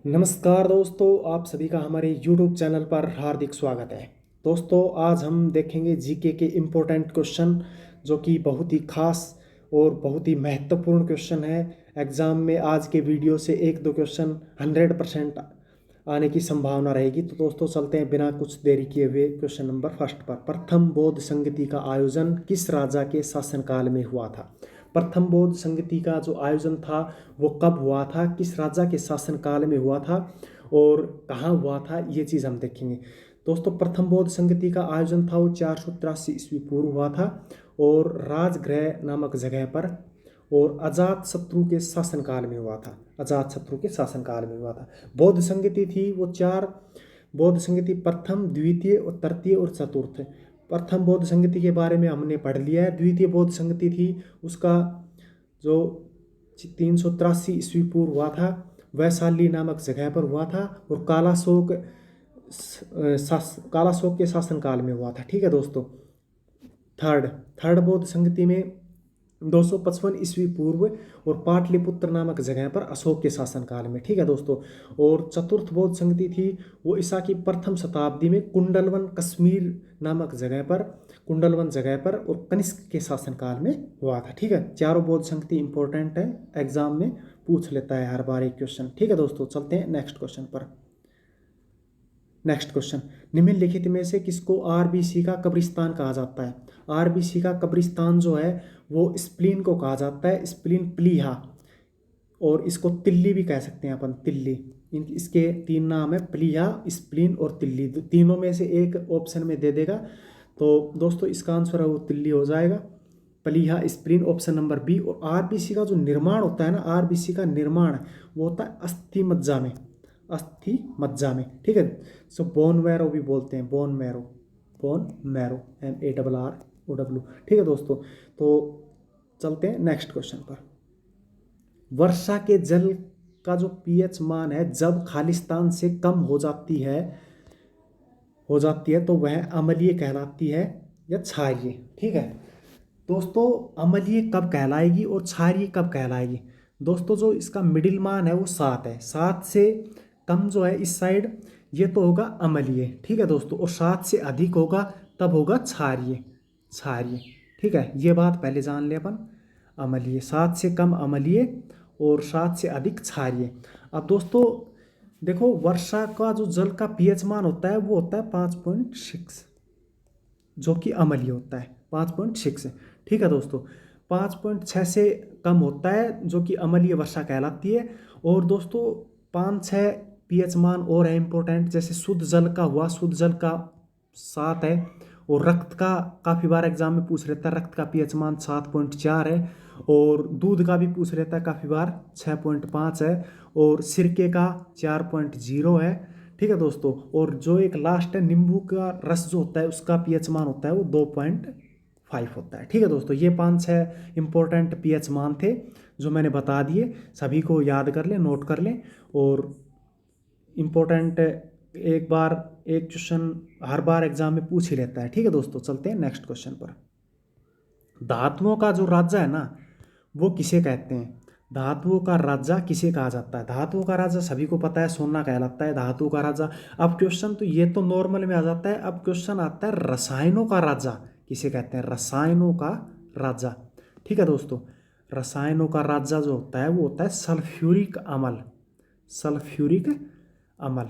नमस्कार दोस्तों, आप सभी का हमारे YouTube चैनल पर हार्दिक स्वागत है। दोस्तों, आज हम देखेंगे जीके के इम्पोर्टेंट क्वेश्चन जो कि बहुत ही खास और बहुत ही महत्वपूर्ण क्वेश्चन है। एग्ज़ाम में आज के वीडियो से एक दो क्वेश्चन 100% आने की संभावना रहेगी। तो दोस्तों, चलते हैं बिना कुछ देरी किए हुए क्वेश्चन नंबर फर्स्ट पर। प्रथम बौद्ध संगति का आयोजन किस राजा के शासनकाल में हुआ था? प्रथम बौद्ध संगति का जो आयोजन था वो कब हुआ था, किस राजा के शासनकाल में हुआ था और कहाँ हुआ था, ये चीज़ हम देखेंगे। दोस्तों, प्रथम बौद्ध संगति का आयोजन था वो 483 ईस्वी पूर्व हुआ था और राजगृह नामक जगह पर, और अजात शत्रु के शासनकाल में हुआ था। अजात शत्रु के शासनकाल में हुआ था। बौद्ध संगति थी वो चार बौद्ध संगति, प्रथम, द्वितीय और तृतीय और चतुर्थ। प्रथम बौद्ध संगति के बारे में हमने पढ़ लिया है। द्वितीय बौद्ध संगति थी उसका जो 383 ईस्वी पूर्व हुआ था, वैशाली नामक जगह पर हुआ था और कालाशोक के शासनकाल में हुआ था। ठीक है दोस्तों। थर्ड थर्ड बौद्ध संगति में 255 ईस्वी पूर्व और पाटलिपुत्र नामक जगह पर अशोक के शासनकाल में। ठीक है दोस्तों। और चतुर्थ बौद्ध संगति थी वो ईसा की प्रथम शताब्दी में कुंडलवन कश्मीर नामक कुंडलवन जगह पर और कनिष्क के शासनकाल में हुआ था। ठीक है। चारों बौद्ध संगति इंपॉर्टेंट है, एग्जाम में पूछ लेता है हर बार एक क्वेश्चन। ठीक है दोस्तों, चलते हैं नेक्स्ट क्वेश्चन पर। नेक्स्ट क्वेश्चन, निम्नलिखित में से किसको आरबीसी का कब्रिस्तान कहा जाता है? आरबीसी का कब्रिस्तान जो है वो स्प्लीन को कहा जाता है, स्प्लीन प्लीहा, और इसको तिल्ली भी कह सकते हैं अपन, तिल्ली। इसके तीन नाम है, प्लीहा, स्प्लीन और तिल्ली। तीनों में से एक ऑप्शन में दे देगा तो दोस्तों इसका आंसर है वो तिल्ली हो जाएगा। प्लीहा, स्प्लीन, ऑप्शन नंबर बी। और आरबीसी का जो निर्माण होता है ना, आरबीसी का निर्माण वो होता है अस्थि मज्जा में, अस्थि मज्जा में। ठीक है। सो बोन मैरो भी बोलते हैं, bone marrow, bone marrow, MARROW। ठीक है दोस्तों। तो चलते हैं नेक्स्ट क्वेश्चन पर। वर्षा के जल का जो पीएच मान है जब खालिस्तान से कम हो जाती है तो वह अम्लीय कहलाती है या क्षारीय। ठीक है दोस्तों, अम्लीय कब कहलाएगी और क्षारीय कब कहलाएगी? दोस्तों, जो इसका मिडिल मान है वो 7 है। 7 से कम जो है इस साइड, ये तो होगा अम्लीय। ठीक है दोस्तों। और 7 से अधिक होगा तब होगा क्षारीय। क्षारीय। ठीक है, ये बात पहले जान ले अपन। अम्लीय, 7 से कम अम्लीय और 7 से अधिक क्षारीय। अब दोस्तों देखो, वर्षा का जो जल का पीएच मान होता है वो होता है 5.6, जो कि अम्लीय होता है 5.6। ठीक है दोस्तों। 5.6 से कम होता है जो कि अम्लीय वर्षा कहलाती है। और दोस्तों 5-6 पीएच मान और है इंपॉर्टेंट, जैसे शुद्ध जल का हुआ, शुद्ध जल का 7 है। और रक्त का काफ़ी बार एग्जाम में पूछ लेता है, रक्त का पीएच मान 7.4 है। और दूध का भी पूछ लेता है काफ़ी बार, 6.5 है। और सिरके का 4.0 है। ठीक है दोस्तों। और जो एक लास्ट है नींबू का रस जो होता है उसका पीएच मान होता है वो 2.5 होता है। ठीक है दोस्तों, ये 5-6 इंपॉर्टेंट पीएच मान थे जो मैंने बता दिए। सभी को याद कर लें, नोट कर लें। और इम्पोर्टेंट एक बार एक क्वेश्चन हर बार एग्जाम में पूछ ही लेता है। ठीक है दोस्तों, चलते हैं नेक्स्ट क्वेश्चन पर। धातुओं का जो राजा है ना वो किसे कहते हैं? धातुओं का राजा किसे कहा जाता है? धातुओं का राजा सभी को पता है, सोना कहलाता है धातुओं का राजा। अब क्वेश्चन तो ये तो नॉर्मल में आ जाता है, अब क्वेश्चन आता है रसायनों का राजा किसे कहते हैं? रसायनों का राजा। ठीक है दोस्तों, रसायनों का राजा जो होता है वो होता है सल्फ्यूरिक अम्ल, सल्फ्यूरिक अम्ल।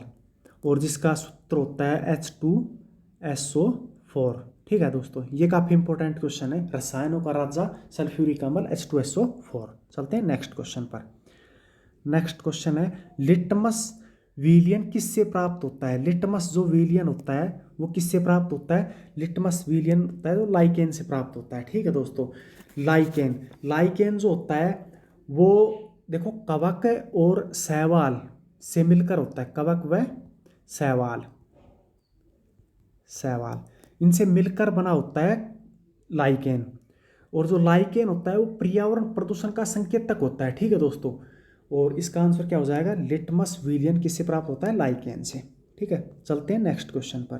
और जिसका सूत्र होता है H2SO4। ठीक है दोस्तों, ये काफ़ी इंपॉर्टेंट क्वेश्चन है, रसायनों का राजा सल्फ्यूरिक अम्ल H2SO4। चलते हैं नेक्स्ट क्वेश्चन पर। नेक्स्ट क्वेश्चन है, लिटमस विलियन किससे प्राप्त होता है? लिटमस जो विलियन होता है वो किससे प्राप्त होता है? लिटमस विलियन होता है जो लाइकेन से प्राप्त होता है। ठीक है दोस्तों। लाइकेन, लाइकेन जो होता है वो देखो कवक और शैवाल से मिलकर होता है। कवक व शैवाल, शैवाल इनसे मिलकर बना होता है लाइकेन। और जो लाइकेन होता है वो पर्यावरण प्रदूषण का संकेतक होता है। ठीक है दोस्तों। और इसका आंसर क्या हो जाएगा? लिटमस विलियन किससे प्राप्त होता है? लाइकेन से। ठीक है, चलते हैं नेक्स्ट क्वेश्चन पर।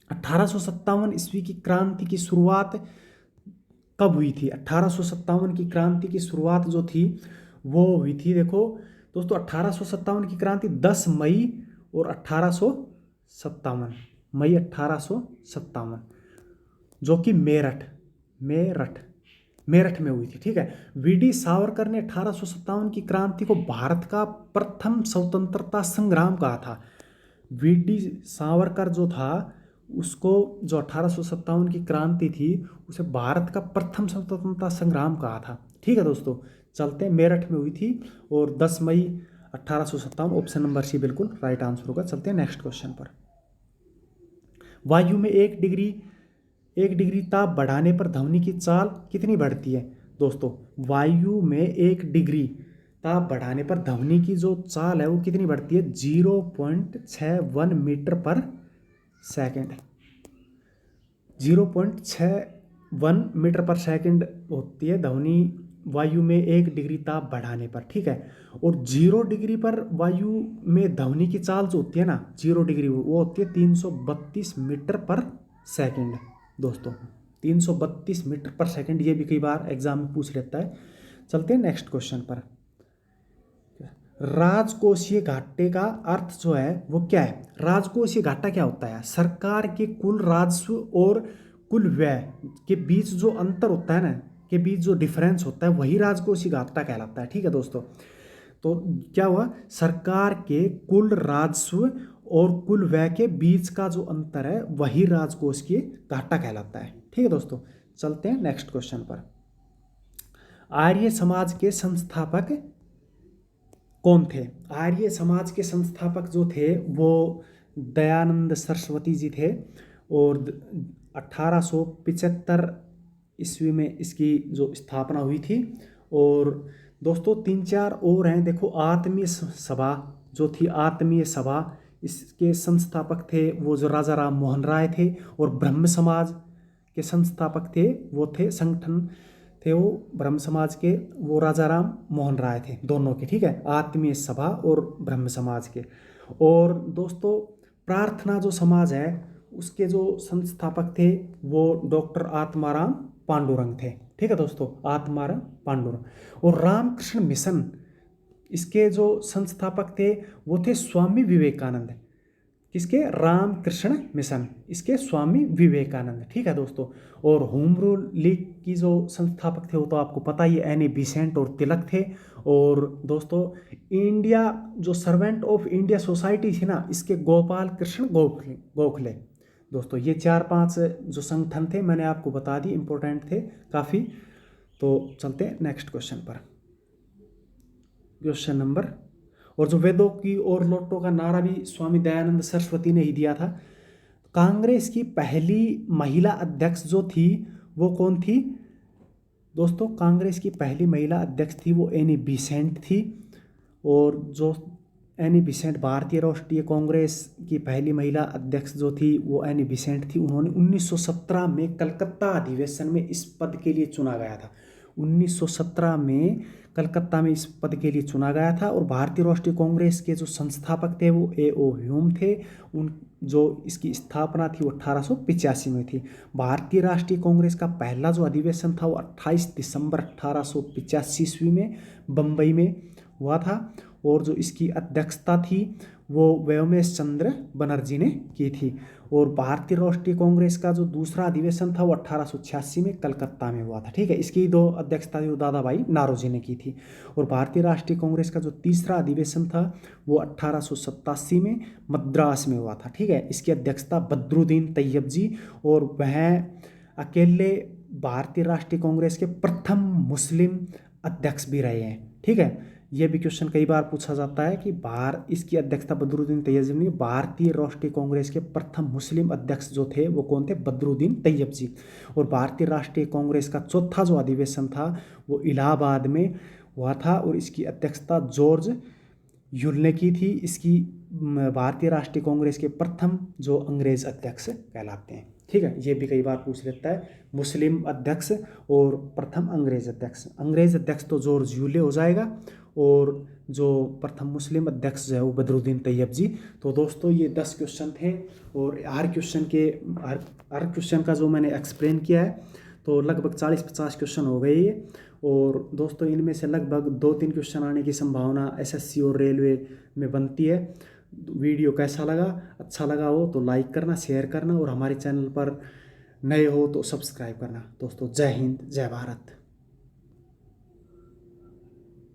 1857 ईस्वी की क्रांति की शुरुआत कब हुई थी? 1857 की क्रांति की शुरुआत जो थी वो हुई थी देखो दोस्तों 1857 की क्रांति 10 मई और 1857, मई 1857, जो कि मेरठ मेरठ में हुई थी। ठीक है, वीडी सावरकर ने 1857 की क्रांति को भारत का प्रथम स्वतंत्रता संग्राम कहा था। वीडी सावरकर जो था उसको, जो 1857 की क्रांति थी, उसे भारत का प्रथम स्वतंत्रता संग्राम कहा था। ठीक है दोस्तों, चलते हैं, मेरठ में हुई थी और 10 मई 1857, ऑप्शन नंबर सी बिल्कुल राइट आंसर होगा। चलते हैं नेक्स्ट क्वेश्चन पर। वायु में 1 डिग्री ताप बढ़ाने पर ध्वनि की चाल कितनी बढ़ती है? दोस्तों वायु में 1 डिग्री ताप बढ़ाने पर ध्वनि की जो चाल है वो कितनी बढ़ती है? 0.61 मीटर पर सेकेंड, 0.61 मीटर पर सेकेंड होती है ध्वनि वायु में 1 डिग्री ताप बढ़ाने पर। ठीक है, और 0 डिग्री पर वायु में ध्वनि की चाल जो होती है ना, 0 डिग्री, वो होती है 332 मीटर पर सेकेंड। दोस्तों 332 मीटर पर सेकेंड, ये भी कई बार एग्जाम में पूछ लेता है। चलते हैं नेक्स्ट क्वेश्चन पर। राजकोषीय घाटे का अर्थ जो है वो क्या है? राजकोषीय घाटा क्या होता है? सरकार के कुल राजस्व और कुल व्यय के बीच जो अंतर होता है ना, के बीच जो डिफरेंस होता है, वही राजकोषीय घाटा कहलाता है। ठीक है दोस्तों, तो क्या हुआ? सरकार के कुल राजस्व और कुल व्यय के बीच का जो अंतर है वही राजकोषीय घाटा कहलाता है। ठीक है दोस्तों, चलते हैं नेक्स्ट क्वेश्चन पर। आर्य समाज के संस्थापक कौन थे? आर्य समाज के संस्थापक जो थे वो दयानंद सरस्वती जी थे, और 1875 ईस्वी में इसकी जो स्थापना हुई थी। और दोस्तों 3-4 और हैं, देखो, आत्मीय सभा जो थी, आत्मीय सभा, इसके संस्थापक थे वो जो राजा राम मोहन राय थे, और ब्रह्म समाज के संस्थापक थे वो थे, संगठन थे वो ब्रह्म समाज के, वो राजा राम मोहन राय थे, दोनों के। ठीक है, आत्मीय सभा और ब्रह्म समाज के। और दोस्तों प्रार्थना जो समाज है उसके जो संस्थापक थे वो डॉक्टर आत्माराम पांडुरंग थे। ठीक है दोस्तों, आत्माराम पांडुरंग। और रामकृष्ण मिशन, इसके जो संस्थापक थे वो थे स्वामी विवेकानंद। किसके? रामकृष्ण मिशन, इसके स्वामी विवेकानंद। ठीक है दोस्तों, और होम रूल लीग की जो संस्थापक थे वो तो आपको पता ही है, एनी बेसेंट और तिलक थे। और दोस्तों इंडिया जो सर्वेंट ऑफ इंडिया सोसाइटी थी ना, इसके गोपाल कृष्ण गोखले। दोस्तों ये 4-5 जो संगठन थे मैंने आपको बता दी, इंपॉर्टेंट थे काफ़ी। तो चलते हैं नेक्स्ट क्वेश्चन पर। क्वेश्चन नंबर, और जो वेदों की और लोटो का नारा भी स्वामी दयानंद सरस्वती ने ही दिया था। कांग्रेस की पहली महिला अध्यक्ष जो थी वो कौन थी? दोस्तों कांग्रेस की पहली महिला अध्यक्ष थी वो एनी बेसेंट थी। और जो एनी बेसेंट, भारतीय राष्ट्रीय कांग्रेस की पहली महिला अध्यक्ष जो थी वो एनी बेसेंट थी। उन्होंने 1917 में कलकत्ता अधिवेशन में इस पद के लिए चुना गया था। 1917 में कलकत्ता में इस पद के लिए चुना गया था। और भारतीय राष्ट्रीय कांग्रेस के जो संस्थापक थे वो A.O. ह्यूम थे। उन जो इसकी स्थापना थी वो 1885 में थी। भारतीय राष्ट्रीय कांग्रेस का पहला जो अधिवेशन था वो 28 दिसंबर 1885 ईस्वी में बम्बई में हुआ था। और जो इसकी अध्यक्षता थी वो व्योमेश चंद्र बनर्जी ने की थी। और भारतीय राष्ट्रीय कांग्रेस का जो दूसरा अधिवेशन था वो 1886 में कलकत्ता में हुआ था। ठीक है, इसकी 2 अध्यक्षता थी वो दादा भाई नारोजी ने की थी। और भारतीय राष्ट्रीय कांग्रेस का जो तीसरा अधिवेशन था वो 1887 में मद्रास में हुआ था। ठीक है, इसकी अध्यक्षता बदरुद्दीन तैयब जी, और वह अकेले भारतीय राष्ट्रीय कांग्रेस के प्रथम मुस्लिम अध्यक्ष भी रहे हैं। ठीक है, यह भी क्वेश्चन कई बार पूछा जाता है कि इसकी अध्यक्षता बदरुद्दीन तैयब ने, भारतीय राष्ट्रीय कांग्रेस के प्रथम मुस्लिम अध्यक्ष जो थे वो कौन थे? बदरुद्दीन तैयब जी। और भारतीय राष्ट्रीय कांग्रेस का चौथा जो अधिवेशन था वो इलाहाबाद में हुआ था, और इसकी अध्यक्षता जॉर्ज यूल ने की थी। इसकी भारतीय राष्ट्रीय कांग्रेस के प्रथम जो अंग्रेज अध्यक्ष कहलाते हैं। ठीक है, ये भी कई बार पूछ लेता है, मुस्लिम अध्यक्ष और प्रथम अंग्रेज अध्यक्ष। अंग्रेज अध्यक्ष तो जॉर्ज यूले हो जाएगा, और जो प्रथम मुस्लिम अध्यक्ष जो है वो बदरुद्दीन तैयब जी। तो दोस्तों ये 10 क्वेश्चन थे, और हर क्वेश्चन का जो मैंने एक्सप्लेन किया है तो लगभग 40-50 क्वेश्चन हो गए ये। और दोस्तों इनमें से लगभग 2-3 क्वेश्चन आने की संभावना एसएससी और रेलवे में बनती है। वीडियो कैसा लगा? अच्छा लगा हो तो लाइक करना, शेयर करना और हमारे चैनल पर नए हो तो सब्सक्राइब करना। दोस्तों जय हिंद, जय भारत।